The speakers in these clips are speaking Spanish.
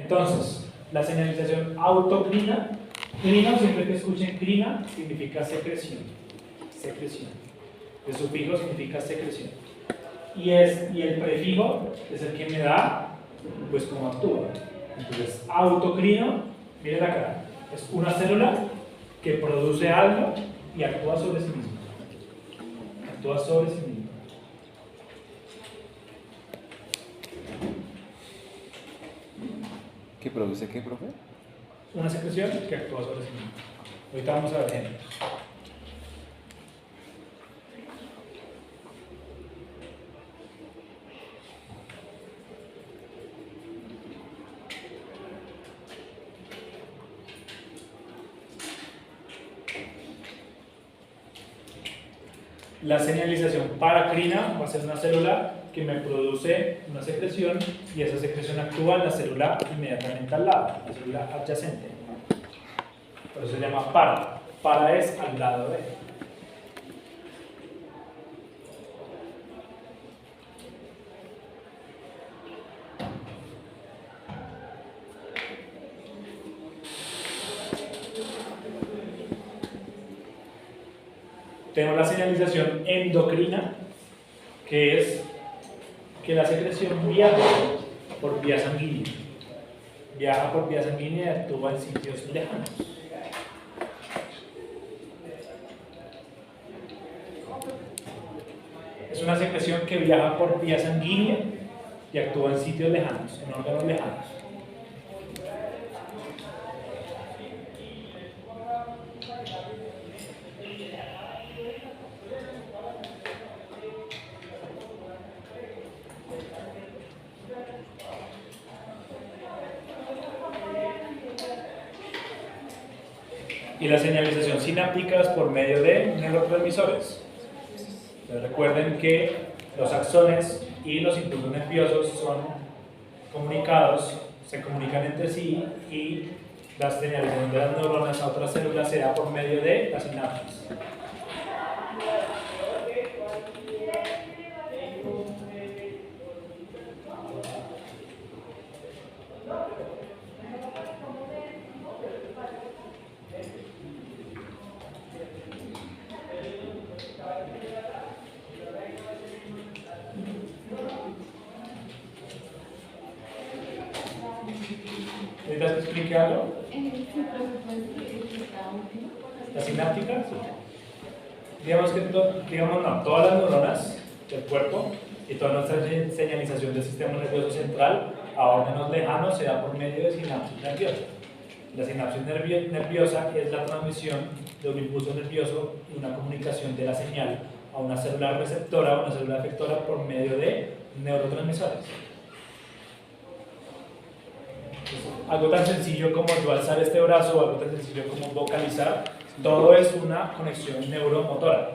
Entonces, la señalización autocrina, crino, siempre que escuchen crina, significa secreción. Secreción. El sufijo significa secreción. Y el prefijo es el que me da, pues, cómo actúa. Entonces, autocrino, miren acá, es una célula que produce algo y actúa sobre sí misma. Actúa sobre sí misma. ¿Qué produce qué, profe? Una secreción que actúa sobre sí misma. Ahorita vamos a ver ejemplos. La señalización paracrina va a ser una célula que me produce una secreción y esa secreción actúa en la célula inmediatamente al lado, la célula adyacente. Por eso se llama para. Para es al lado de. Tenemos la señalización endocrina, que es que la secreción viaja por vía sanguínea. Viaja por vía sanguínea y actúa en sitios lejanos. Es una secreción que viaja por vía sanguínea y actúa en sitios lejanos, en órganos lejanos. Y la señalización sináptica es por medio de neurotransmisores. Entonces, recuerden que los axones y los impulsos nerviosos son comunicados, se comunican entre sí y la señalización de las neuronas a otras células se da por medio de la sinapsis. ¿Necesitas que explique algo? ¿La sináptica? Sí. Digamos que todas las neuronas del cuerpo y toda nuestra señalización del sistema nervioso central a órganos lejanos se da por medio de sinapsis nerviosa. La sinapsis nerviosa es la transmisión de un impulso nervioso y una comunicación de la señal a una célula receptora o una célula efectora por medio de neurotransmisores. Algo tan sencillo como yo alzar este brazo, algo tan sencillo como vocalizar, todo es una conexión neuromotora.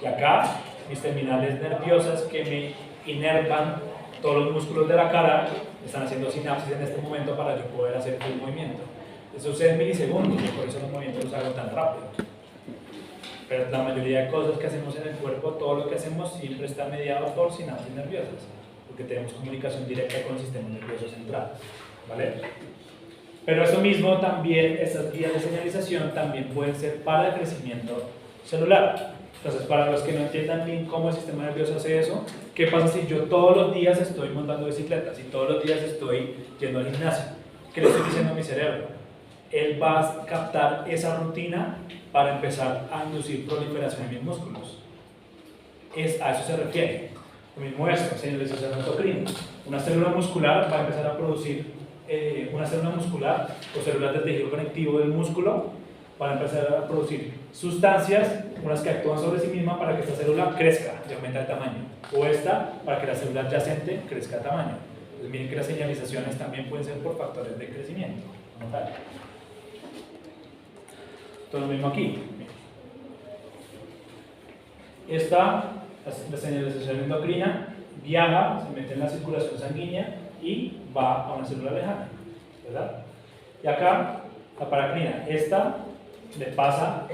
Y acá, mis terminales nerviosas que me inervan todos los músculos de la cara están haciendo sinapsis en este momento para yo poder hacer el movimiento. Eso sucede en milisegundos y por eso los movimientos los hago tan rápido. Pero la mayoría de cosas que hacemos en el cuerpo, todo lo que hacemos siempre está mediado por sinapsis nerviosas, porque tenemos comunicación directa con el sistema nervioso central. ¿Vale? Pero eso mismo también, estas vías de señalización también pueden ser para el crecimiento celular. Entonces, para los que no entiendan bien cómo el sistema nervioso hace eso, ¿qué pasa si yo todos los días estoy montando bicicleta? Si todos los días estoy yendo al gimnasio, ¿qué le estoy diciendo a mi cerebro? Él va a captar esa rutina para empezar a inducir proliferación en mis músculos. A eso se refiere. Lo mismo esto, señalización endocrina. Una célula muscular va a empezar a producir una célula muscular o células del tejido conectivo del músculo para empezar a producir sustancias, unas que actúan sobre sí misma para que esta célula crezca y aumente de tamaño, o esta para que la célula adyacente crezca de tamaño. Entonces miren que las señalizaciones también pueden ser por factores de crecimiento, como tal. Todo lo mismo aquí. Esta, la señalización endocrina, viaja, se mete en la circulación sanguínea y va a una célula lejana, ¿verdad? Y acá, la paracrina, esta le pasa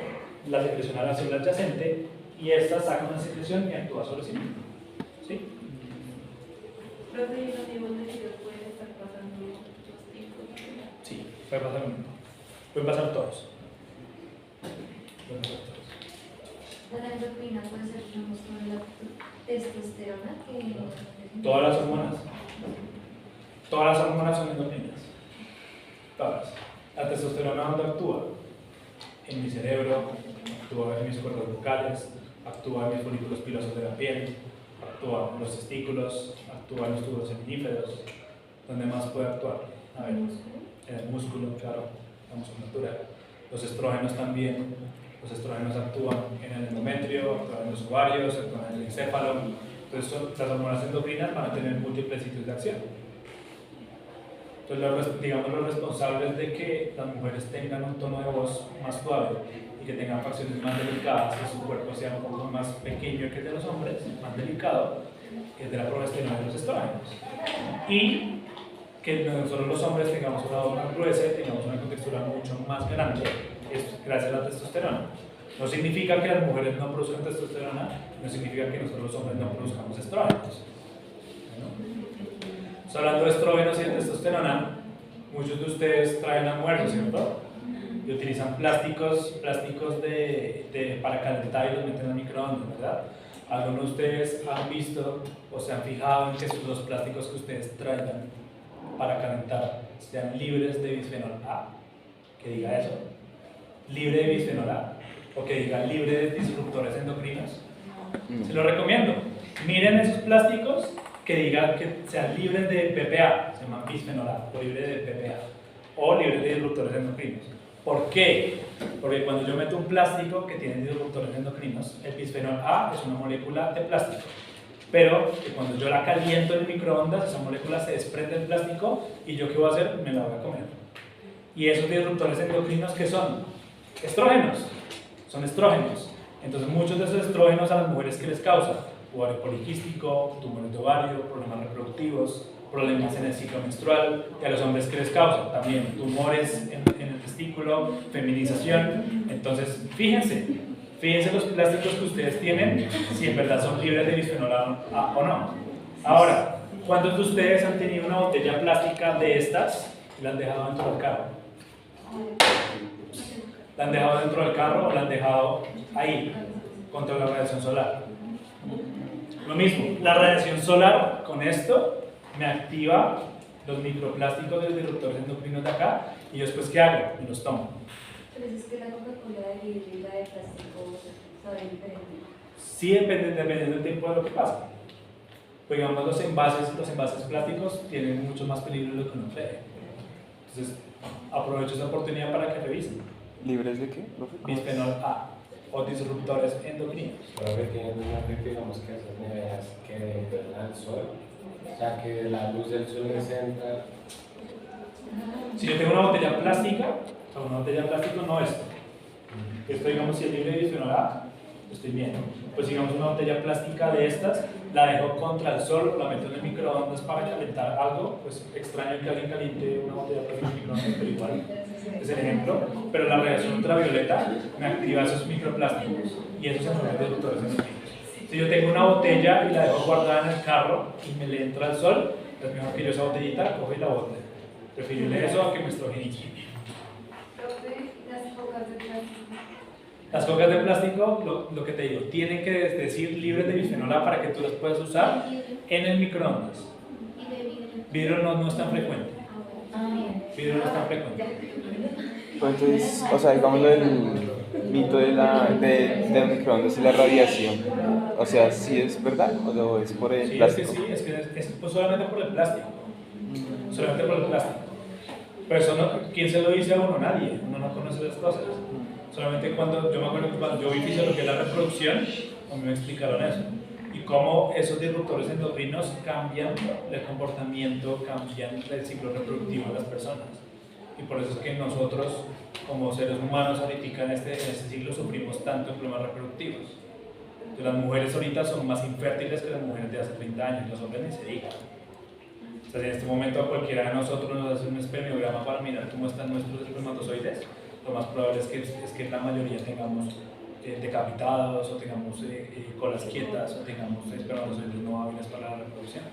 la secreción a la célula adyacente y esta saca una secreción y actúa sobre sí misma. ¿Sí? Profe, ¿y los mismos nervios pueden estar pasando los ticos? Puede pasar uno. Pueden pasar todos. La endorfina puede ser, digamos, toda la testosterona que... Todas las hormonas. Todas las hormonas son endorfinas. Todas. La testosterona, ¿dónde actúa? En mi cerebro, actúa en mis cuerdas vocales, actúa en mis folículos pilosos de la piel, actúa en los testículos, actúa en los tubos seminíferos. ¿Dónde más puede actuar? A ver, en el músculo, claro, la musculatura. Los estrógenos también. Los estrógenos actúan en el endometrio, actúan en los ovarios, actúan en el encéfalo. Entonces, las hormonas endocrinas van a tener múltiples sitios de acción. Entonces, digamos, los responsables de que las mujeres tengan un tono de voz más suave y que tengan facciones más delicadas, que su cuerpo sea un poco más pequeño que el de los hombres, más delicado, es de la progesterona y los estrógenos. Y que nosotros los hombres tengamos una voz más gruesa y tengamos una contextura mucho más grande, es gracias a la testosterona. No significa que las mujeres no produzcan testosterona, no significa que nosotros los hombres no produzcamos estrógenos. Hablando de estrógenos y de testosterona, muchos de ustedes traen almuerzo, ¿cierto? Y utilizan plásticos para calentar y los meten en el microondas, ¿verdad? Algunos de ustedes han visto o se han fijado en que los plásticos que ustedes traigan para calentar sean libres de bisfenol A. Que diga eso. Libre de bisfenol A. O que diga libre de disruptores endocrinos. Se lo recomiendo. Miren esos plásticos que digan que sean libres de PPA, se llaman bisfenol A, o libres de PPA, o libres de disruptores endocrinos. ¿Por qué? Porque cuando yo meto un plástico que tiene disruptores endocrinos, el bisfenol A es una molécula de plástico, pero que cuando yo la caliento en el microondas, esa molécula se desprende del plástico y yo ¿qué voy a hacer? Me la voy a comer. Y esos disruptores endocrinos, ¿qué son? Estrógenos. Son estrógenos. Entonces muchos de esos estrógenos a las mujeres, ¿qué les causa? Ovario poliquístico, tumores de ovario, problemas reproductivos, problemas en el ciclo menstrual, y a los hombres que les causa también tumores en el testículo, feminización. Entonces, fíjense los plásticos que ustedes tienen, si en verdad son libres de bisfenol A o no. Ahora, ¿cuántos de ustedes han tenido una botella plástica de estas y la han dejado dentro del carro? ¿La han dejado dentro del carro o la han dejado ahí, contra la radiación solar? Lo mismo, la radiación solar con esto me activa los microplásticos de los disruptores endocrinos de acá y yo después ¿qué hago? Me los tomo. ¿Pero es que la Coca-Cola de vidrio y la de plástico saben diferente? Sí, dependiendo del tiempo de lo que pasa. Pues digamos, los envases plásticos tienen mucho más peligro de lo que uno cree. Entonces, aprovecho esa oportunidad para que revisen. ¿Libres de qué, profe? Bisfenol A o disruptores endocrinos. Pero que tienen un efecto, digamos, que esas neveras que entran al sol, o sea, que la luz del sol les entra. Si yo tengo una botella plástica, o sea, una botella de plástico no esto. Esto, digamos, si es libre de bisfenol A, estoy bien. Pues digamos una botella plástica de estas, la dejo contra el sol, la meto en el microondas para calentar algo, pues extraño que alguien caliente una botella plástica en el microondas, pero igual es el ejemplo. Pero la radiación ultravioleta me activa esos microplásticos y esos se vuelven disruptores endocrinos. Si yo tengo una botella y la dejo guardada en el carro y me le entra el sol, es mejor que yo esa botellita coge y la bote. Preferible eso a que me estrogenice. Las cocas de plástico. Las cocas de plástico, lo que te digo, tienen que decir libres de bisfenol A para que tú las puedas usar en el microondas. ¿Y de vidrio? Vidrio no es tan frecuente. Vidrio no es tan frecuente. Pues entonces, o sea, digamos el mito del microondas y la radiación, o sea, ¿sí es verdad o es por el plástico? Sí, es que es pues solamente por el plástico. Solamente por el plástico. Pero eso no, ¿quién se lo dice a uno? Nadie. Uno no conoce las cosas. Solamente cuando, yo me acuerdo que cuando yo vi fisiología de la reproducción, a mí me explicaron eso. Y cómo esos disruptores endocrinos cambian el comportamiento, cambian el ciclo reproductivo de las personas. Y por eso es que nosotros, como seres humanos, ahorita en este siglo sufrimos tanto problemas reproductivos. Entonces, las mujeres ahorita son más infértiles que las mujeres de hace 30 años, los hombres ni se digan. O sea, si en este momento a cualquiera de nosotros nos hace un espermiograma para mirar cómo están nuestros espermatozoides, lo más probable es que la mayoría tengamos decapitados o tengamos colas quietas o tengamos espermatozoides no hábiles para la reproducción.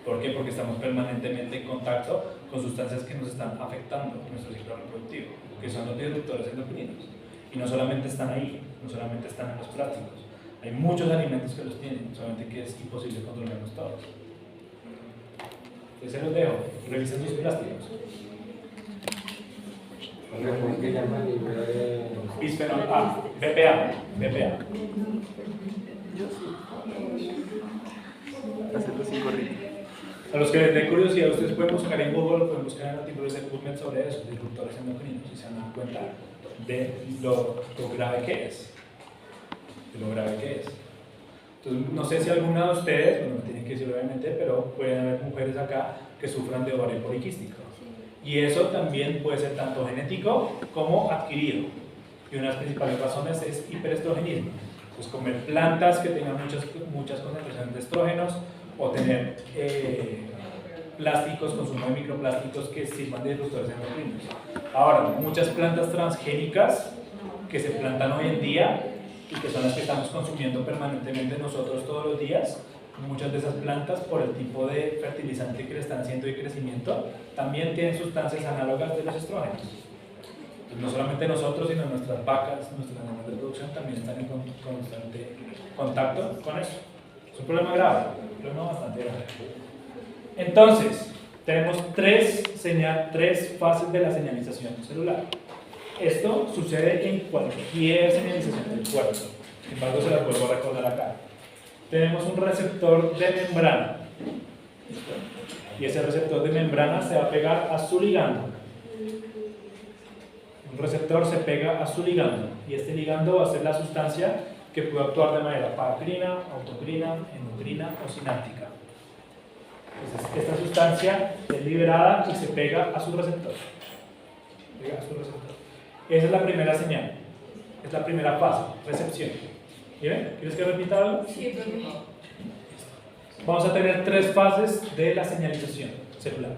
¿Por qué? Porque estamos permanentemente en contacto con sustancias que nos están afectando nuestro ciclo reproductivo, que son los disruptores endocrinos. Y no solamente están ahí, no solamente están en los plásticos. Hay muchos alimentos que los tienen, solamente que es imposible controlarlos todos. Entonces se los dejo, revisen sus plásticos. ¿Cómo que llama el libro de...? Bisfenol A, BPA. Hacerlo sin corriente. A los que les dé curiosidad, ustedes pueden buscar en Google, pueden buscar en artículos de PubMed sobre esos disruptores endocrinos y se dan cuenta de lo grave que es. Entonces, no sé si alguna de ustedes, bueno, no tienen que decir obviamente, pero pueden haber mujeres acá que sufran de ovario poliquístico. Y eso también puede ser tanto genético como adquirido. Y una de las principales razones es hiperestrogenismo. Pues comer plantas que tengan muchas concentraciones de estrógenos o tener plásticos, consumo de microplásticos que sirvan de disruptores endocrinos. Ahora, muchas plantas transgénicas que se plantan hoy en día y que son las que estamos consumiendo permanentemente nosotros todos los días, muchas de esas plantas, por el tipo de fertilizante que le están haciendo de crecimiento, también tienen sustancias análogas de los estrógenos. Entonces, no solamente nosotros, sino nuestras vacas, nuestros animales de producción también están en constante contacto con eso. Es un problema grave, un problema bastante grave. Entonces, tenemos tres fases de la señalización celular. Esto sucede en cualquier señalización del cuerpo, sin embargo se las vuelvo a recordar acá. Tenemos un receptor de membrana, y ese receptor de membrana se va a pegar a su ligando. Un receptor se pega a su ligando, y este ligando va a ser la sustancia que puede actuar de manera paracrina, autocrina, endocrina o sináptica. Entonces, esta sustancia es liberada y se pega a su receptor. Esa es la primera señal, es la primera fase, recepción. ¿Bien? ¿Quieres que repita algo? Sí, pero Vamos a tener tres fases de la señalización celular.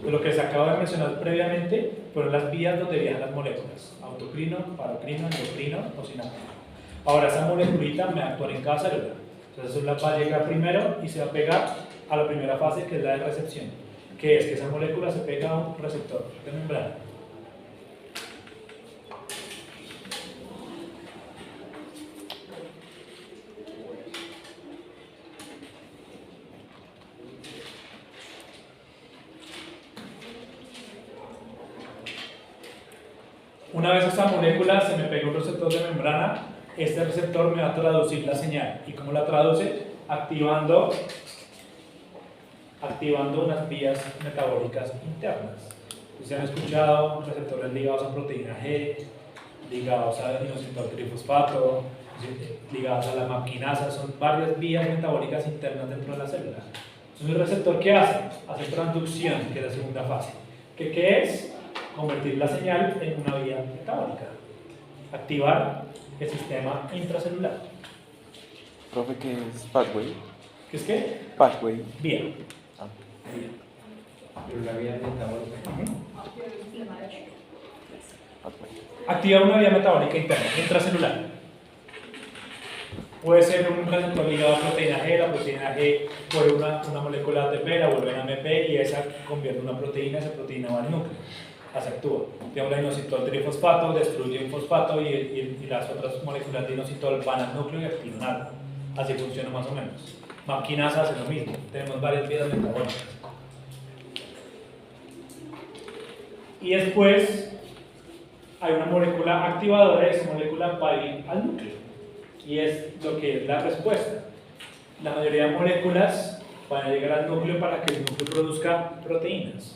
De lo que les acabo de mencionar previamente fueron las vías donde viajan las moléculas: autocrino, paracrino, endocrino o sináptico. Ahora esa moleculita me va a actuar en cada célula. Entonces la célula va a llegar primero y se va a pegar a la primera fase, que es la de recepción, que es que esa molécula se pega a un receptor de membrana. Una vez esa molécula se me pega a un receptor de membrana, este receptor me va a traducir la señal. ¿Y cómo la traduce? Activando unas vías metabólicas internas. Ustedes han escuchado receptores ligados a proteína G, ligados al inositol trifosfato, ligados a la MAPkinasa. Son varias vías metabólicas internas dentro de la célula. Entonces, ¿el receptor qué hace? Hace transducción, que es la segunda fase. ¿Qué es? Convertir la señal en una vía metabólica. Activar el sistema intracelular. Profe, ¿qué es pathway? ¿Qué es qué? Pathway. Vía. Ah. Pero la vía metabólica. Pathway. Activa una vía metabólica interna, intracelular. Puede ser un receptor ligado a proteína G, la proteína G por una molécula ATP, la vuelve en AMP y esa convierte en una proteína, esa proteína va al núcleo. Así actúa. Tengo la inositol trifosfato, destruye un fosfato y las otras moléculas de inositol van al núcleo y activan algo. Así funciona más o menos. MAPkinasa hace lo mismo. Tenemos varias vías metabólicas. Y después hay una molécula activadora y esa molécula va a ir al núcleo. Y es lo que es la respuesta. La mayoría de moléculas van a llegar al núcleo para que el núcleo produzca proteínas.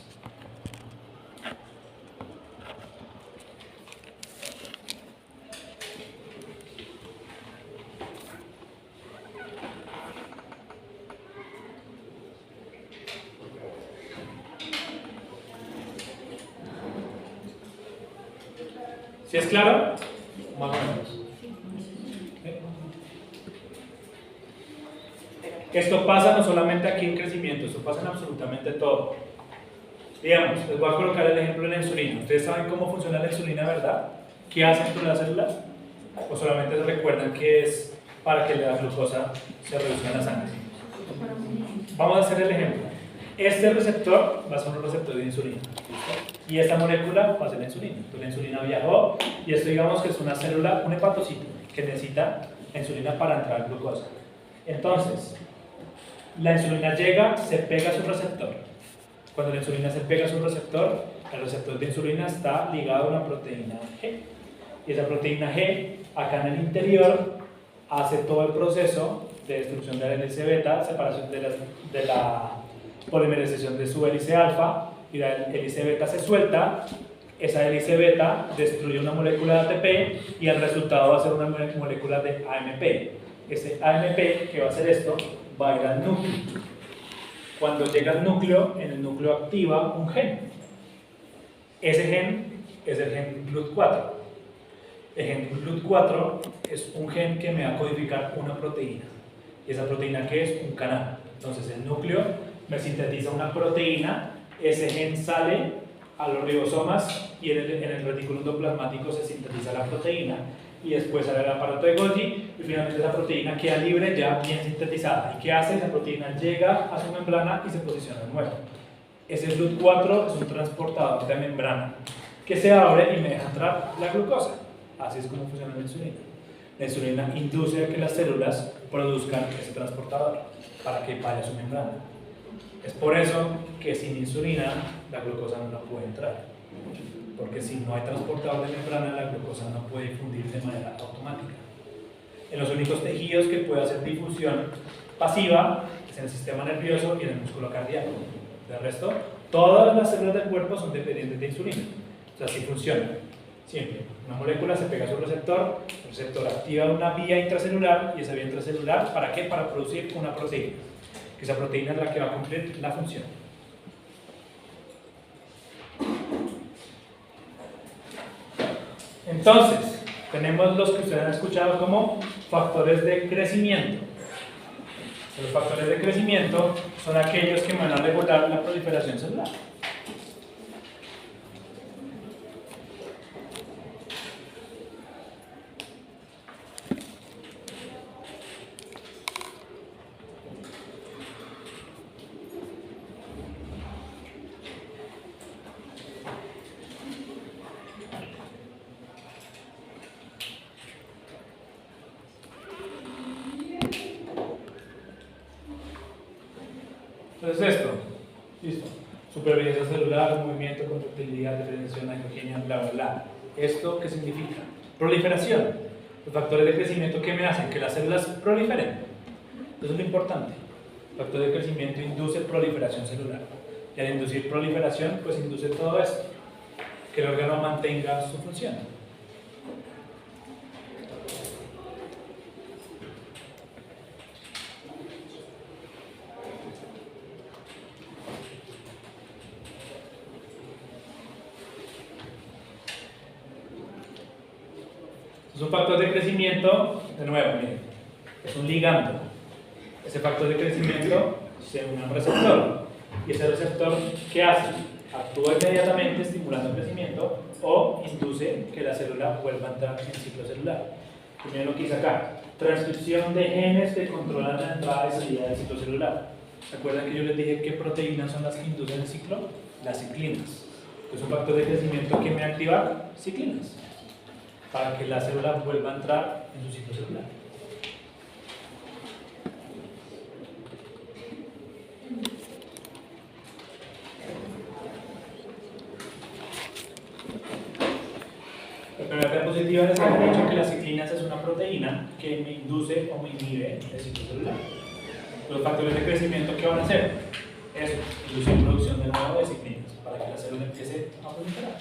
¿Sí es claro? Más o menos. Esto pasa no solamente aquí en crecimiento, esto pasa en absolutamente todo. Digamos, les voy a colocar el ejemplo de la insulina. ¿Ustedes saben cómo funciona la insulina, verdad? ¿Qué hace dentro de las células? ¿O solamente se recuerdan que es para que la glucosa se reduzca en la sangre? Vamos a hacer el ejemplo. este receptor va a ser un receptor de insulina. ¿Listo? Y esta molécula va a ser la insulina. Entonces la insulina viajó y esto digamos que es una célula, un hepatocito que necesita la insulina para entrar glucosa. Entonces, la insulina llega, se pega a su receptor. Cuando la insulina se pega a su receptor, el receptor de insulina está ligado a una proteína G. Y esa proteína G, acá en el interior, hace todo el proceso de destrucción de la hélice beta, separación de la polimerización de su hélice alfa, y la hélice beta se suelta. Esa hélice beta destruye una molécula de ATP y el resultado va a ser una molécula de AMP. Ese AMP, que va a hacer esto, va a ir al núcleo. Cuando llega al núcleo, en el núcleo activa un gen. Ese gen es el gen GLUT4. El gen GLUT4 es un gen que me va a codificar una proteína. ¿Y esa proteína qué es? Un canal. Entonces el núcleo me sintetiza una proteína, ese gen sale a los ribosomas y en el retículo endoplasmático se sintetiza la proteína y después sale el aparato de Golgi y finalmente esa proteína queda libre ya bien sintetizada. ¿Y qué hace? Esa proteína llega a su membrana y se posiciona de nuevo. Ese GLUT4 es un transportador de membrana que se abre y me deja entrar la glucosa. Así es como funciona la insulina. La insulina induce a que las células produzcan ese transportador para que vaya a su membrana. Es por eso que sin insulina la glucosa no puede entrar. Porque si no hay transportador de membrana, la glucosa no puede difundir de manera automática. En los únicos tejidos que puede hacer difusión pasiva es en el sistema nervioso y en el músculo cardíaco. De resto, todas las células del cuerpo son dependientes de insulina. O sea, así funciona. Siempre. Una molécula se pega a su receptor, el receptor activa una vía intracelular y esa vía intracelular, ¿para qué? Para producir una proteína. Que esa proteína es la que va a cumplir la función. Entonces, tenemos los que ustedes han escuchado como factores de crecimiento. Los factores de crecimiento son aquellos que van a regular la proliferación celular. Entonces esto, listo, supervivencia celular, movimiento, contractilidad, diferenciación, angiogenia, bla, bla, bla. ¿Esto qué significa? Proliferación. Los factores de crecimiento, ¿qué me hacen? Que las células proliferen. Eso es lo importante. El factor de crecimiento induce proliferación celular. Y al inducir proliferación, pues induce todo esto. Que el órgano mantenga su función. Es un factor de crecimiento, de nuevo, miren, es un ligando. Ese factor de crecimiento se une a un receptor. ¿Y ese receptor qué hace? Actúa inmediatamente estimulando el crecimiento o induce que la célula vuelva a entrar en el ciclo celular. Y miren lo que hice acá. Transcripción de genes que controlan la entrada y salida del ciclo celular. ¿Se acuerdan que yo les dije qué proteínas son las que inducen el ciclo? Las ciclinas. Es un factor de crecimiento que me activa ciclinas para que la célula vuelva a entrar en su ciclo celular. La primera diapositiva les había dicho que las ciclinas es una proteína que me induce o me inhibe el ciclo celular. Los factores de crecimiento, ¿qué van a hacer? Eso, inducir producción de nuevo de ciclinas para que la célula empiece a proliferar.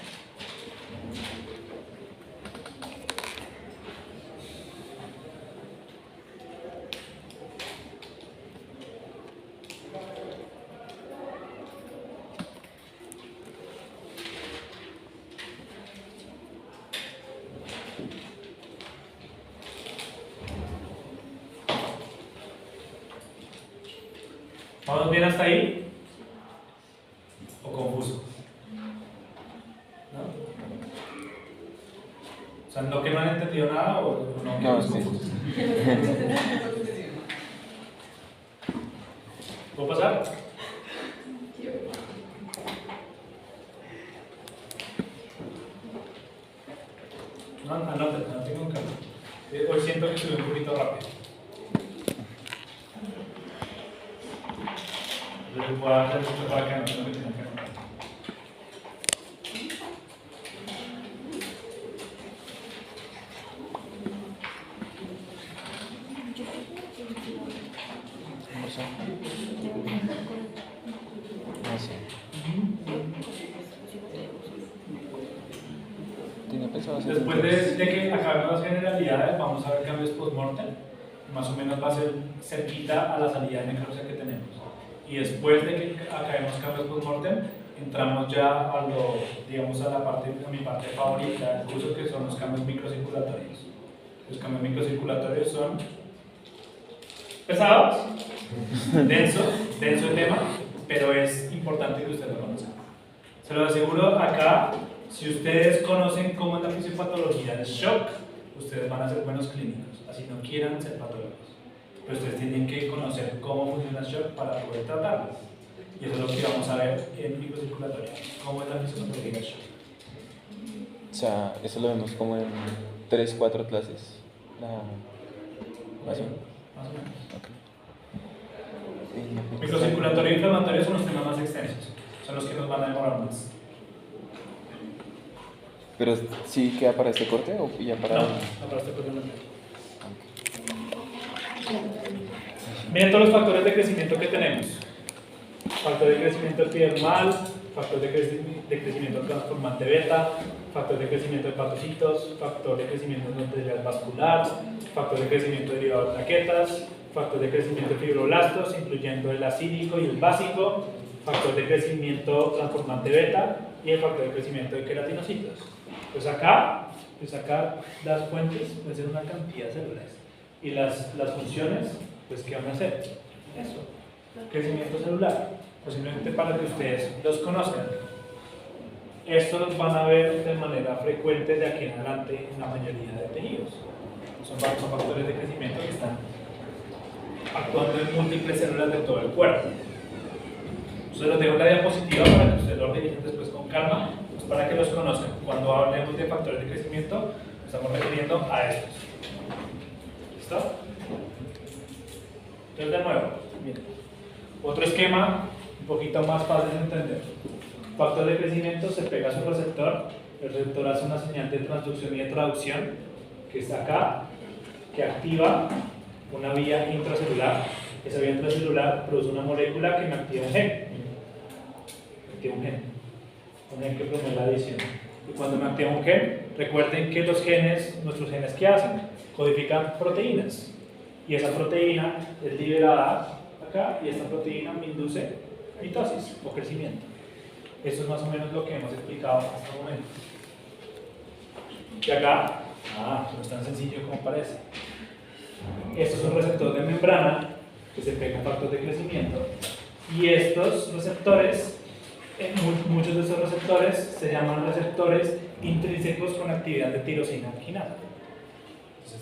¿Vamos bien hasta ahí? ¿O confuso? ¿No? O sea, ¿no que no han entendido nada o no que No, es sí. confuso? ¿Puedo pasar? Anoten con calma. Hoy siento que subí un poquito rápido. Yo voy a hacer esto para que no tengo que tener que anotar. No sé. Tenía pensado hacer Después de que acabemos las generalidades, vamos a ver cambios post-mortem. Más o menos va a ser cerquita a la salida de necropsia que tenemos. Y después de que acabemos cambios post-mortem, entramos ya a mi parte favorita del curso, que son los cambios microcirculatorios. Los cambios microcirculatorios son pesados, denso el tema, pero es importante que ustedes lo conozcan. Se lo aseguro acá, si ustedes conocen cómo es la fisiopatología del shock, ustedes van a ser buenos clínicos, así no quieran ser patólogos. Pero ustedes tienen que conocer cómo funciona el shock para poder tratarlo. Y eso es lo que vamos a ver en microcirculatoria, cómo es la fisiopatología del shock. O sea, eso lo vemos como en 3, 4 clases. Más o menos. Ok. Microcirculatorio e inflamatorio son los temas más extensos, son los que nos van a demorar más. ¿Pero sí queda para este corte o ya para...? No, para este problema. Miren todos los factores de crecimiento que tenemos. Factor de crecimiento epidermal, factor de crecimiento transformante beta, factor de crecimiento de hepatocitos, factor de crecimiento endotelial vascular, factor de crecimiento derivado de plaquetas, factor de crecimiento de fibroblastos, incluyendo el acídico y el básico, factor de crecimiento transformante beta y el factor de crecimiento de queratinocitos. Pues acá las fuentes pueden ser una cantidad de células y las funciones, pues ¿qué van a hacer? Eso, crecimiento celular, posiblemente para que ustedes los conozcan. Estos los van a ver de manera frecuente de aquí en adelante en la mayoría de tejidos. Son factores de crecimiento que están actuando en múltiples células de todo el cuerpo. Entonces los dejo en la diapositiva para que ustedes los revisen después con calma, pues para que los conozcan. Cuando hablemos de factores de crecimiento, nos estamos refiriendo a estos. ¿Listo? Entonces de nuevo, miren, otro esquema un poquito más fácil de entender. Factor de crecimiento se pega a su receptor, el receptor hace una señal de transducción y de traducción, que está acá, que activa una vía intracelular. Esa vía intracelular produce una molécula que me activa un gen. Un gen que promueve la adición. Y cuando me activa un gen, recuerden que los genes, nuestros genes, ¿qué hacen? Codifican proteínas. Y esa proteína es liberada acá, y esta proteína me induce mitosis o crecimiento. Eso es más o menos lo que hemos explicado hasta el momento. Y acá, no es tan sencillo como parece. Estos son receptores de membrana que se pegan factores de crecimiento. Y estos receptores, muchos de esos receptores se llaman receptores intrínsecos con actividad de tirosina quinasa.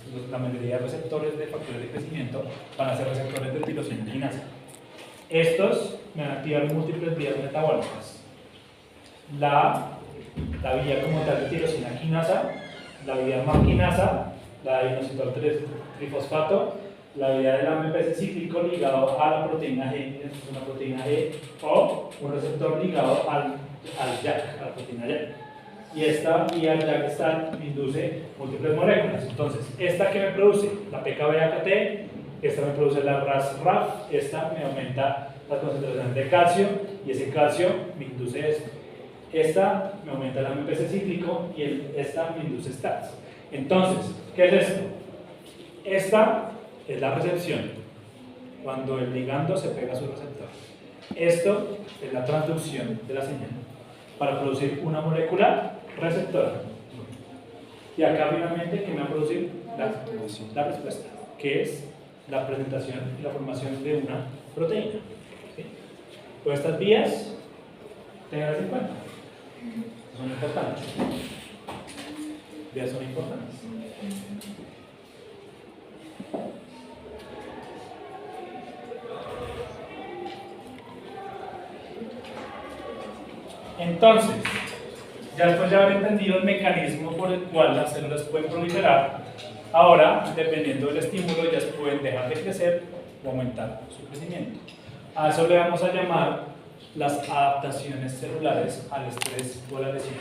Entonces, la mayoría de receptores de factores de crecimiento van a ser receptores de tirosina quinasa. Estos me van a activar múltiples vías metabólicas. La vía como tal de tirosina quinasa, la vía manquinasa, la de inositol trifosfato, la vía del AMPS cíclico ligado a la proteína G, es una proteína G, o un receptor ligado al JAK, a la proteína JAK. Y esta vía JAK-STAT induce múltiples moléculas. Entonces, esta que me produce la PKB-AKT, esta me produce la RAS-RAF, esta me aumenta la concentración de calcio, y ese calcio me induce esto. Esta me aumenta el AMPS cíclico y esta me induce STATs. Entonces, ¿qué es esto? Esta es la recepción, cuando el ligando se pega a su receptor. Esto es la transducción de la señal para producir una molécula receptora. Y acá finalmente, ¿qué me va a producir? La respuesta, que es la presentación y la formación de una proteína. ¿Sí? Pues estas vías, tenganlas en cuenta. Son importantes. Vías son importantes. Entonces, Ya después de haber entendido el mecanismo por el cual las células pueden proliferar, ahora, dependiendo del estímulo, ellas pueden dejar de crecer o aumentar su crecimiento. A eso le vamos a llamar las adaptaciones celulares al estrés o a la lesión.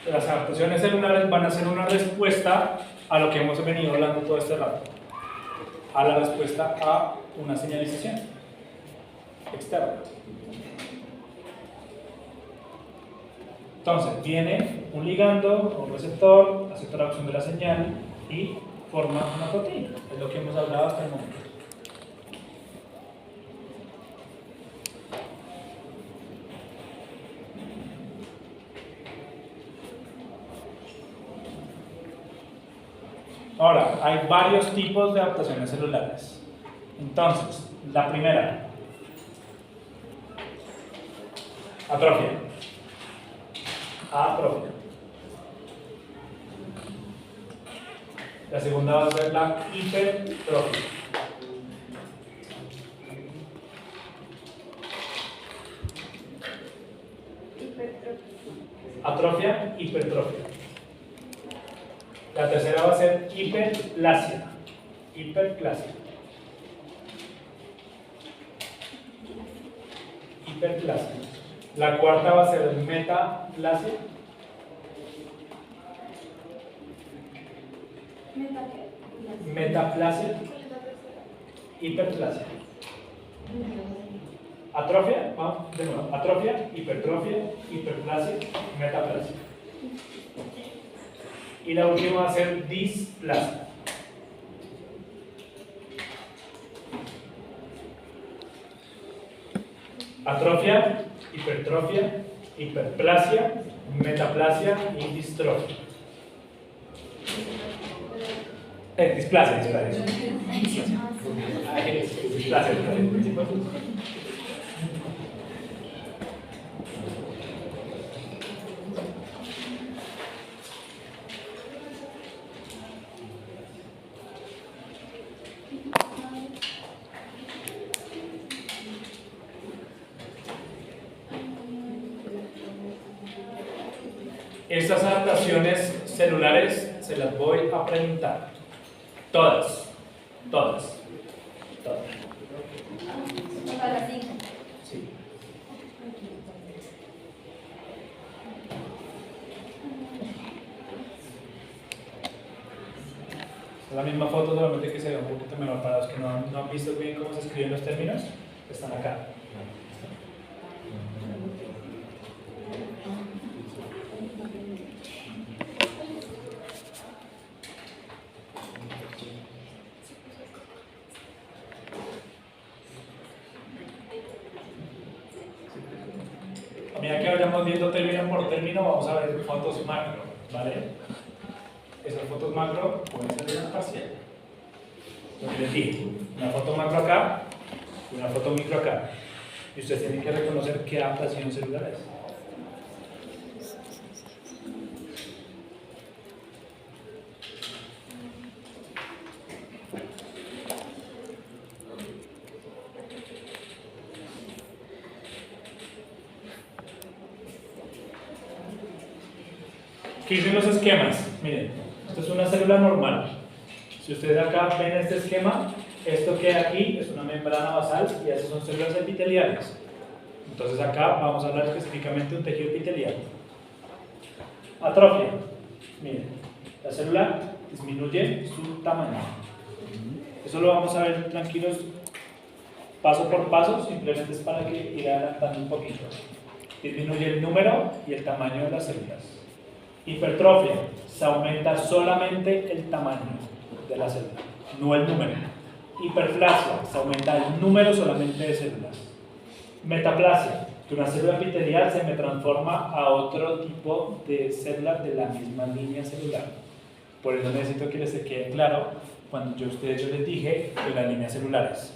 Las adaptaciones celulares van a ser una respuesta a lo que hemos venido hablando todo este rato, a la respuesta a una señalización externa. Entonces, viene un ligando, un receptor, hace traducción de la señal y forma una proteína, es lo que hemos hablado hasta el momento. Ahora, hay varios tipos de adaptaciones celulares. Entonces, la primera, atrofia. Atrofia. La segunda va a ser la hipertrofia. Atrofia, hipertrofia. La tercera va a ser hiperplasia. Hiperplasia. Hiperplasia. La cuarta va a ser metaplasia. Metaplasia. Hiperplasia. Atrofia, vamos de nuevo. Atrofia, hipertrofia, hiperplasia, metaplasia. Y la última va a ser displasia. Atrofia, hipertrofia, hiperplasia, metaplasia y distrofia. Displasia. Displasia. Estas adaptaciones celulares se las voy a preguntar. Todas. Sí. Es la misma foto, solamente que se ve un poquito menor para los que no han visto bien cómo se escriben los términos. Están acá. A medida que vayamos viendo término por término, vamos a ver fotos macro, ¿vale? Esas fotos macro pueden ser de una parcial. Lo que les dije, una foto macro acá y una foto micro acá. Y ustedes tienen que reconocer qué adaptación celular es. ¿Qué dicen los esquemas? Miren, esto es una célula normal. Si ustedes acá ven este esquema, esto que hay aquí es una membrana basal y esas son células epiteliales. Entonces acá vamos a hablar específicamente de un tejido epitelial. Atrofia. Miren, la célula disminuye su tamaño. Eso lo vamos a ver tranquilos paso por paso, simplemente es para que ir adelantando un poquito. Disminuye el número y el tamaño de las células. Hipertrofia, se aumenta solamente el tamaño de la célula, no el número. Hiperplasia, se aumenta el número solamente de células. Metaplasia, que una célula epitelial se me transforma a otro tipo de células de la misma línea celular. Por eso necesito que les quede claro cuando yo les dije de las líneas celulares.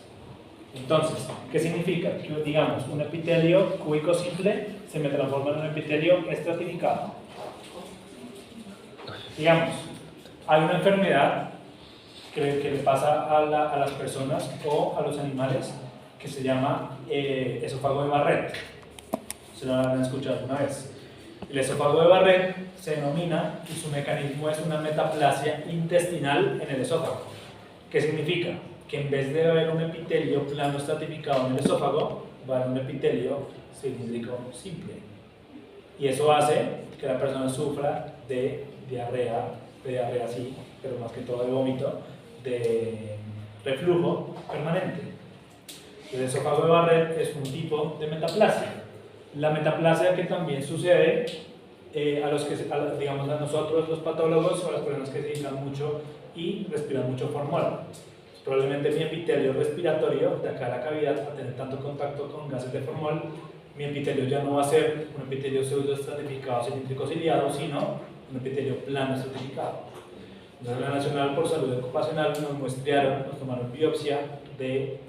Entonces, ¿qué significa? Que digamos, un epitelio cúbico simple se me transforma en un epitelio estratificado. Digamos, hay una enfermedad que le pasa a las personas o a los animales que se llama esófago de Barrett. Se lo han escuchado alguna vez. El esófago de Barrett se denomina y su mecanismo es una metaplasia intestinal en el esófago. ¿Qué significa? Que en vez de haber un epitelio plano estratificado en el esófago, va a haber un epitelio cilíndrico simple. Y eso hace que la persona sufra de diarrea sí, pero más que todo de vómito, de reflujo permanente. El esófago de Barrett es un tipo de metaplasia. La metaplasia que también sucede digamos a nosotros los patólogos o a las personas que se hinchan mucho y respiran mucho formol. Probablemente mi epitelio respiratorio de acá a la cavidad va a tener tanto contacto con gases de formol, mi epitelio ya no va a ser un epitelio pseudoestratificado cilíndrico ciliado, sino un epitelio plano estratificado. Entonces la Nacional por Salud Ocupacional nos tomaron biopsia de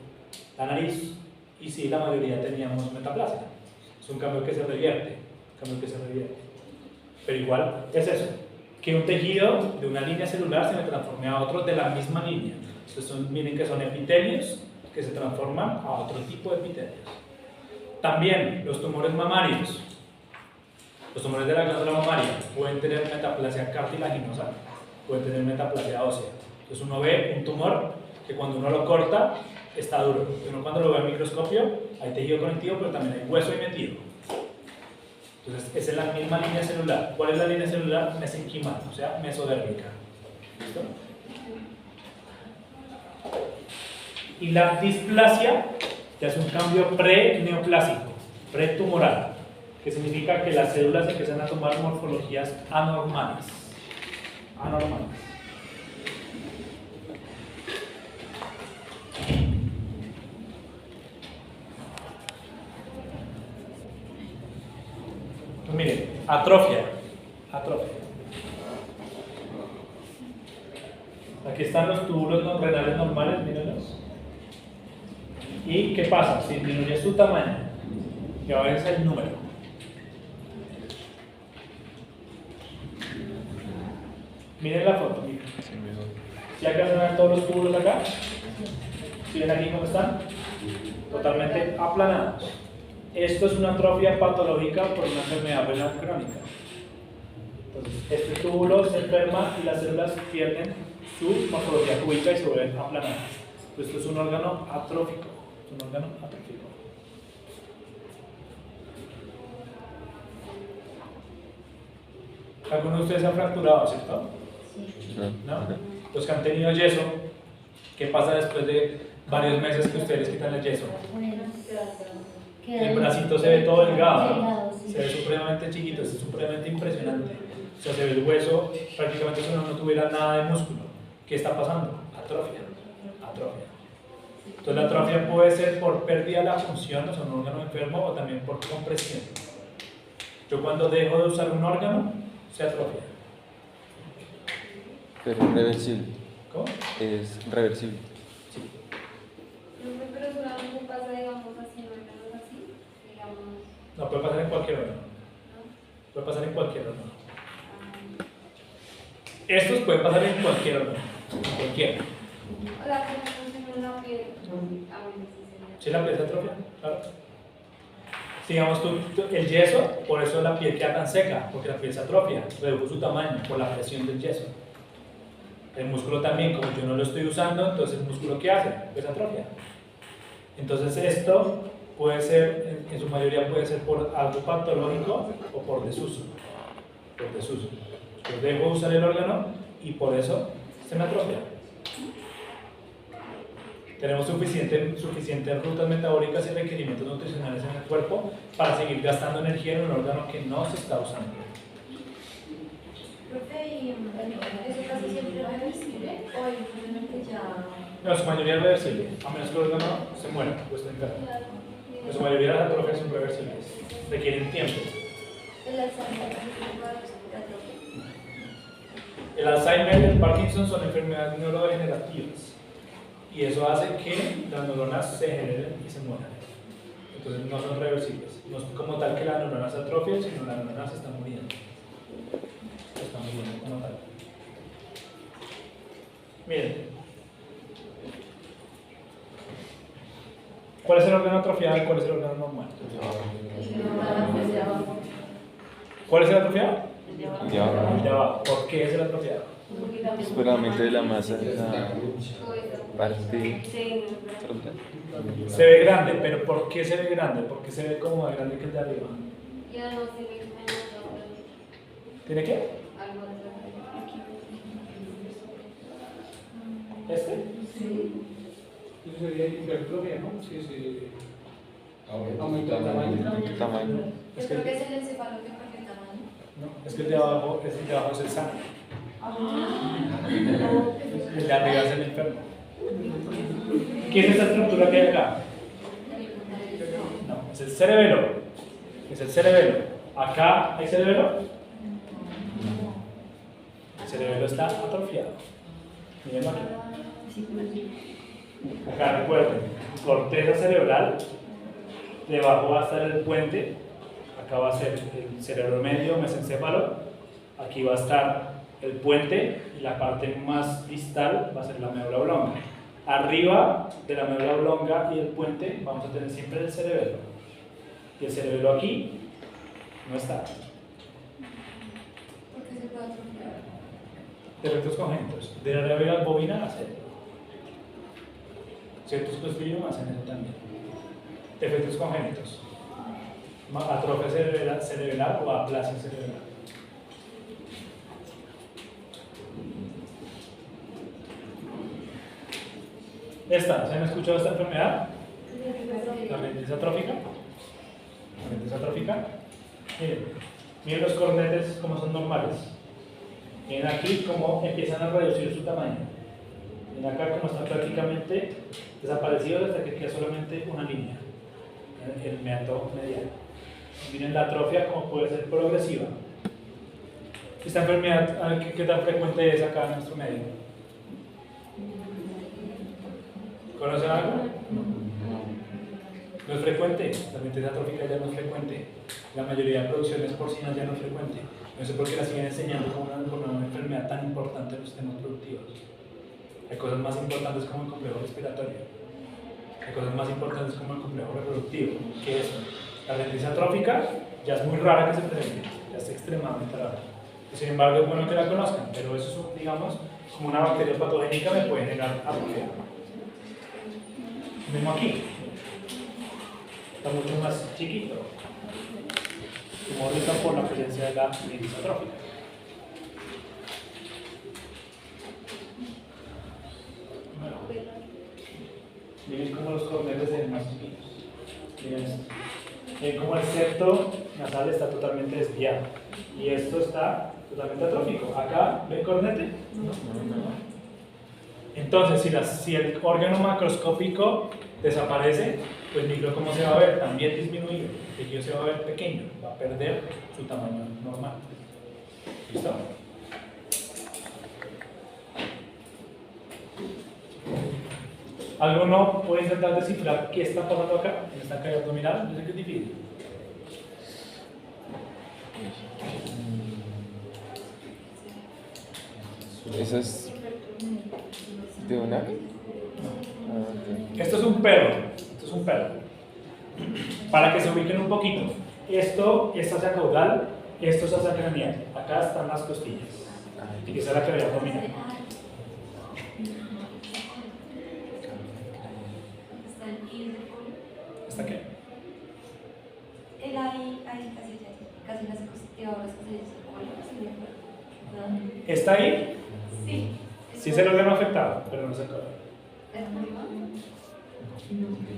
la nariz y sí, la mayoría teníamos metaplasia. Es un cambio que se revierte, pero igual es eso, que un tejido de una línea celular se me transforme a otro de la misma línea. Entonces miren que son epitelios que se transforman a otro tipo de epitelios. También los tumores mamarios, los tumores de la glándula mamaria pueden tener metaplasia cartilaginosa, pueden tener metaplasia ósea. Entonces uno ve un tumor que cuando uno lo corta está duro. Uno cuando lo ve al microscopio hay tejido conectivo, pero también hay hueso ahí metido. Entonces esa es la misma línea celular. ¿Cuál es la línea celular? Mesenquimal, o sea, mesodérmica. ¿Listo? Y la displasia ya es un cambio pre-neoplásico, pretumoral, que significa que las células empiezan a tomar morfologías anormales. Pues miren, atrofia. Aquí están los túbulos renales normales, mírenlos. ¿Y qué pasa? Si disminuye su tamaño, que va a ver el número. Miren la foto, miren. ¿Sí alcanzan a ver todos los túbulos acá? ¿Sí ven aquí cómo están? Totalmente aplanados. Esto es una atrofia patológica por una enfermedad renal crónica. Entonces, este túbulo se enferma y las células pierden su morfología cúbica y se vuelven aplanadas. Esto es un órgano atrófico. Algunos de ustedes se han fracturado, ¿cierto? Sí. ¿No? Los que han tenido yeso, ¿qué pasa después de varios meses que ustedes quitan el yeso? El bracito se ve todo delgado, sí. se ve supremamente chiquito, es supremamente impresionante. O sea, se ve el hueso prácticamente como si no tuviera nada de músculo. ¿Qué está pasando? Atrofia. Entonces la atrofia puede ser por pérdida de la función, o sea, un órgano enfermo, o también por compresión. Yo cuando dejo de usar un órgano, se atrofia. Pero es reversible. ¿Cómo? Es reversible. Sí. Pero solamente pasa, digamos, así, órganos así, digamos. No, puede pasar en cualquier órgano. ¿No? Puede pasar en cualquier órgano. Ah. Estos pueden pasar en cualquier órgano. Cualquiera. O sea, como funciona la piel. Ah, bueno, sí sería. ¿Sí la piel se atrofia? Claro. Si digamos el yeso, por eso la piel queda tan seca, porque la piel se atrofia, redujo su tamaño por la presión del yeso. El músculo también, como yo no lo estoy usando, entonces el músculo ¿qué hace? Pues atrofia. Entonces esto puede ser, en su mayoría puede ser por algo patológico o por desuso. Yo dejo de usar el órgano y por eso se me atrofia. Tenemos suficientes rutas metabólicas y requerimientos nutricionales en el cuerpo para seguir gastando energía en un órgano que no se está usando. Profe, ¿y eso casi siempre es reversible? ¿O simplemente ya...? No, su mayoría es reversible, a menos que el órgano se muera o esté enfermo. Pero su mayoría de las atrofias son reversibles, requieren tiempo. ¿El Alzheimer es un de atrofia? El Alzheimer y el Parkinson son enfermedades neurodegenerativas. y eso hace que las neuronas se generen y se mueran. Entonces no son reversibles. No es como tal que las neuronas se atrofien, sino las neuronas se están muriendo. Se están muriendo como tal. Miren. ¿Cuál es el órgano atrofiado y cuál es el órgano normal? ¿Cuál es el atrofiado? Ya, El de abajo. ¿Por qué es el atrofiado? seguramente de la masa de la parte frontal. Se ve grande, pero ¿por qué se ve grande? ¿Por qué se ve como más grande que el de arriba? Ya no se ve ¿Tiene qué? algo aquí. ¿Este? Sí. Eso sería hipertrofia, ¿no? Sí, sí. Aumento de tamaño. Tamaño. Yo creo que es el encefalógrafo porque el tamaño. No, es que el de abajo es el sano. El de arriba es el enfermo. ¿Qué es esta estructura que hay acá? No, es el cerebelo. Es el cerebelo. ¿Acá hay cerebelo? El cerebelo está atrofiado. Miren aquí. Acá recuerden, corteza cerebral, debajo va a estar el puente, acá va a ser el cerebro medio, mesencéfalo, aquí va a estar el puente y la parte más distal va a ser la médula oblonga. Arriba de la médula oblonga y el puente vamos a tener siempre el cerebelo. Y el cerebelo aquí no está. ¿Por qué se puede atrofiar? Defectos congénitos. De la realidad bovina a cerebro. Ciertos clostridium hacen eso también. Defectos congénitos. Atrofia cerebral o aplasia cerebral. ¿Se han escuchado esta enfermedad? La rinitis atrófica. La rinitis atrófica. Miren los cornetes como son normales. Miren aquí cómo empiezan a reducir su tamaño. Miren acá cómo están prácticamente desaparecidos hasta que queda solamente una línea, el meato mediano. Miren la atrofia como puede ser progresiva. Esta enfermedad, ¿qué tan frecuente es acá en nuestro medio? ¿Conocen algo? No es frecuente, la rinitis atrófica ya no es frecuente. La mayoría de producciones porcinas ya no es frecuente. No sé por qué la siguen enseñando como una enfermedad tan importante en los sistemas productivos. Hay cosas más importantes como el complejo respiratorio. Hay cosas más importantes como el complejo reproductivo. ¿Qué es? La rinitis atrófica ya es muy rara que se presente, ya es extremadamente rara. Y sin embargo, es bueno que la conozcan, pero eso es, digamos, como una bacteria patogénica me puede generar atrofia. Mismo aquí. Está mucho más chiquito. Como rica por la presencia de la rinitis atrófica. Miren cómo los cornetes se ven más chiquitos. Miren esto. Miren cómo el septo nasal está totalmente desviado. Y esto está totalmente atrófico. Acá, ¿ven cornete? No. Entonces, si el órgano macroscópico desaparece, pues el micro, ¿cómo se va a ver? También disminuido. El tejido se va a ver pequeño, va a perder su tamaño normal. ¿Listo? ¿Alguno puede intentar descifrar qué está pasando acá en esta caída abdominal? Yo sé que es difícil. ¿Eso es de una? Ah, ok. Esto es un perro. Esto es un perro. Para que se ubiquen un poquito. Esto es hacia caudal, esto es hacia craneal. Acá están las costillas. Y esa es la cavidad abdominal. ¿Está qué? Él ahí casi las costillas se ¿Está ahí? Sí. Sí se lo ven afectado, pero no se acuerda.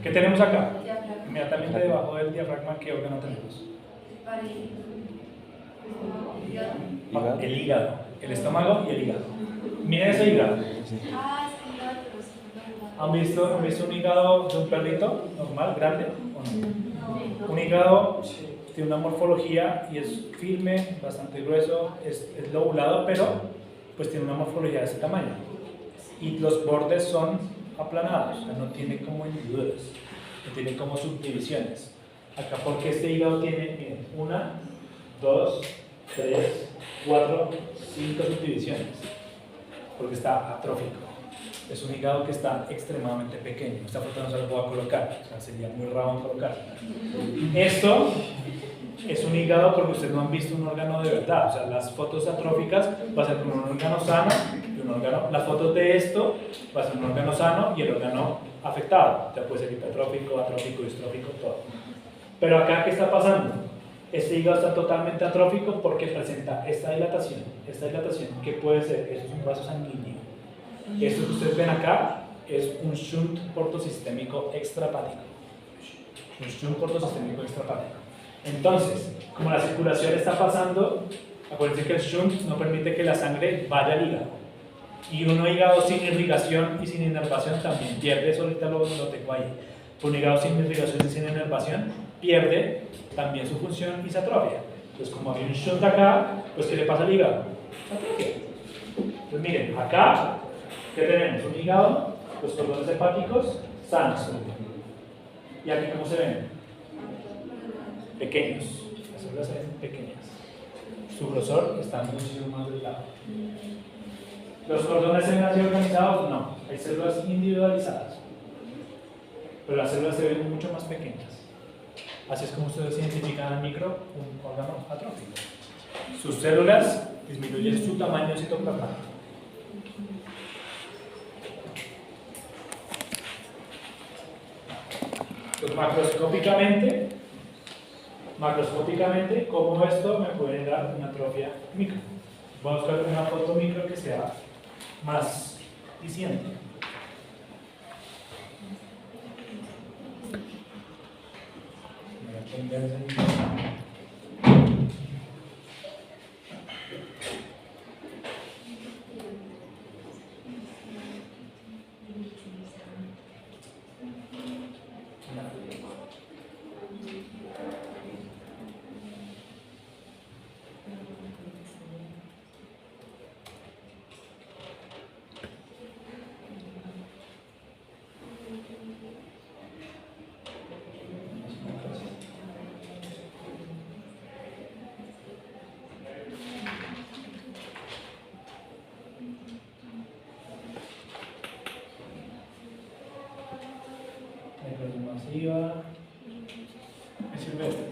¿Qué tenemos acá? Inmediatamente debajo del diafragma, ¿qué órgano tenemos? ¿Hígado? El hígado, el estómago y el hígado. Miren ese hígado. Ah, sí, claro. ¿Han visto un hígado de un perrito normal, grande? ¿O no? Un hígado tiene una morfología y es firme, bastante grueso, es lobulado, pero pues tiene una morfología de ese tamaño. Y los bordes son aplanados, o sea, no tiene como hendiduras, no tiene como subdivisiones. Acá porque este hígado tiene, miren, 1, 2, 3, 4, 5 subdivisiones, porque está atrófico. Es un hígado que está extremadamente pequeño. Esta foto no se la puedo colocar, o sea, sería muy raro colocar. Esto es un hígado porque ustedes no han visto un órgano de verdad. O sea, las fotos atróficas va a ser como un órgano sano y un órgano. Las fotos de esto va a ser un órgano sano y el órgano afectado. Ya puede ser hipertrófico, atrófico, distrófico, todo. Pero acá, ¿qué está pasando? Este hígado está totalmente atrófico porque presenta esta dilatación. Esta dilatación, ¿qué puede ser? Eso es un vaso sanguíneo. Esto que ustedes ven acá es un shunt portosistémico extrahepático. Un shunt portosistémico extrahepático. Entonces, como la circulación está pasando, acuérdense que el shunt no permite que la sangre vaya al hígado. Y un hígado sin irrigación y sin inervación también pierde, eso ahorita lo tengo ahí. Un hígado sin irrigación y sin inervación pierde también su función y se atrofia. Entonces, como hay un shunt acá, pues ¿qué le pasa al hígado? Se atrofia. Entonces, miren, acá, ¿qué tenemos? Un hígado, los cordones hepáticos sanos. ¿Y aquí cómo se ven? Pequeños. Las células se ven pequeñas. Su grosor está muchísimo más delgado. ¿Los cordones se ven así organizados? No. Hay células individualizadas. Pero las células se ven mucho más pequeñas. Así es como ustedes identifican al micro un órgano atrófico. Sus células disminuyen su tamaño citoplasmático. Pues macroscópicamente, ¿cómo esto me puede dar una atrofia micro? Voy a buscar una foto micro que sea más eficiente. Masiva. Me sirve este.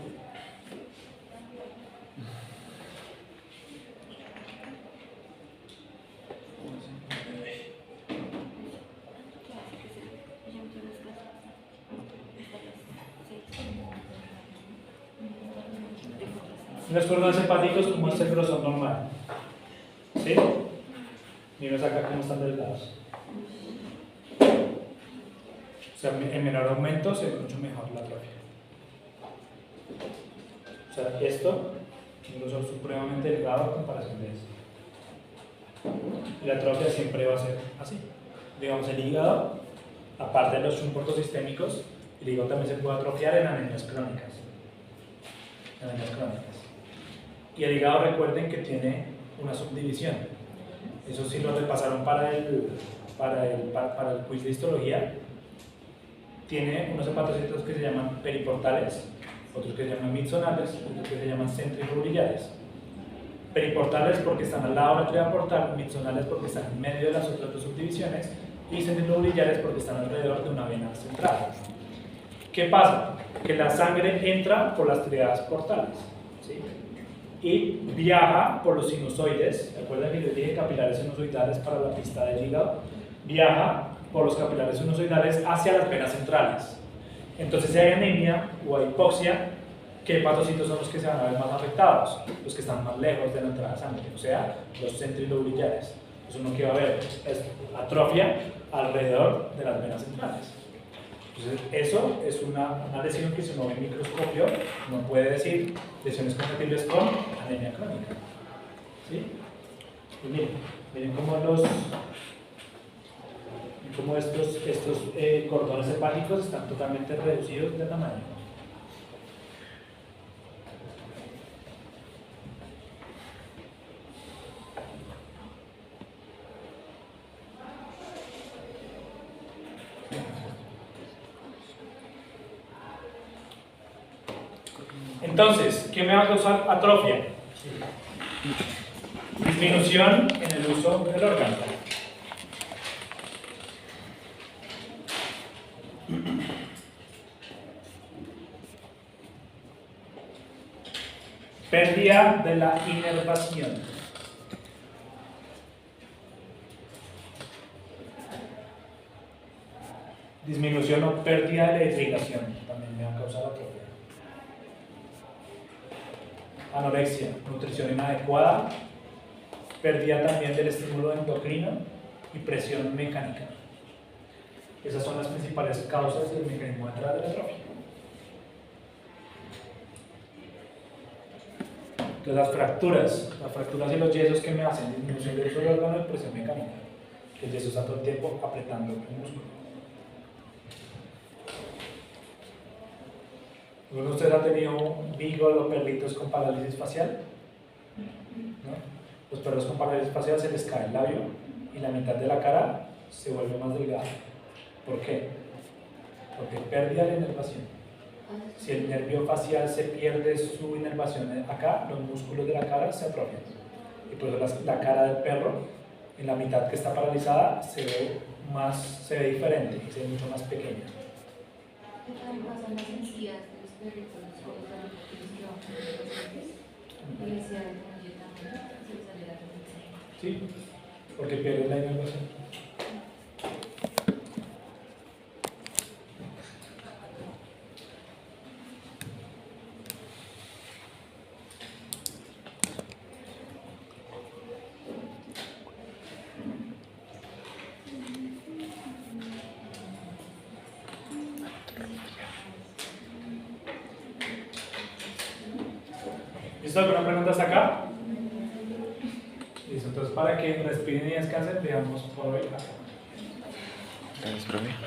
Los cordones hepáticos, como es el grosor normal. ¿Sí? Miren acá cómo están delgados. O sea, en menor aumento se ve mucho mejor la atrofia. O sea, esto es un grosor supremamente delgado en comparación de esto. Y la atrofia siempre va a ser así. Digamos, el hígado, aparte de los shunt portosistémicos, el hígado también se puede atrofiar en anemias crónicas. Y el hígado, recuerden que tiene una subdivisión. Eso sí lo repasaron para el quiz de histología. Tiene unos hepatocitos que se llaman periportales, otros que se llaman midzonales, otros que se llaman centrifugares. Periportales porque están al lado de la arteria portal, midzonales porque están en medio de las otras dos subdivisiones y centrifugares porque están alrededor de una vena central. ¿Qué pasa? Que la sangre entra por las triadas portales, ¿sí? Y viaja por los sinusoides. ¿Recuerdan que yo dije capilares sinusoidales para la pista del hígado? Viaja por los capilares sinusoidales hacia las venas centrales. Entonces, si hay anemia o hay hipoxia, ¿qué hepatocitos son los que se van a ver más afectados? Los que están más lejos de la entrada de sangre, o sea, los centrilobulillares. Entonces, uno que va a ver es atrofia alrededor de las venas centrales. Entonces, eso es una lesión que si uno ve en microscopio, uno puede decir lesiones compatibles con anemia crónica. ¿Sí? Y miren cómo estos cordones hepáticos están totalmente reducidos de tamaño. Entonces, ¿qué me va a causar atrofia? Disminución en el uso del órgano. Pérdida de la inervación. Disminución o pérdida de la irrigación. También me va a causar atrofia. Anorexia, nutrición inadecuada, pérdida también del estímulo endocrino y presión mecánica. Esas son las principales causas del mecanismo detrás de la atrofia. Entonces las fracturas y los yesos que me hacen disminución del uso del órgano de presión mecánica. El yeso está todo el tiempo apretando el músculo. ¿Alguno de ustedes ha tenido un beagle o perritos con parálisis facial? ¿No? Los perros con parálisis facial se les cae el labio y la mitad de la cara se vuelve más delgada. ¿Por qué? Porque pérdida de inervación. Si el nervio facial se pierde su inervación acá, los músculos de la cara se atrofian. Y por eso la cara del perro, en la mitad que está paralizada, se ve diferente y se ve mucho más pequeña. ¿Qué tal pasan las encías de los perritos o los perritos que van con los dientes? Y les da una dieta, se les sale la cabeza. Sí, porque pierde la inervación. ¿Listo? ¿Alguna pregunta hasta acá? Listo, entonces para que respiren y descansen, veamos por hoy acá. Gracias, profe.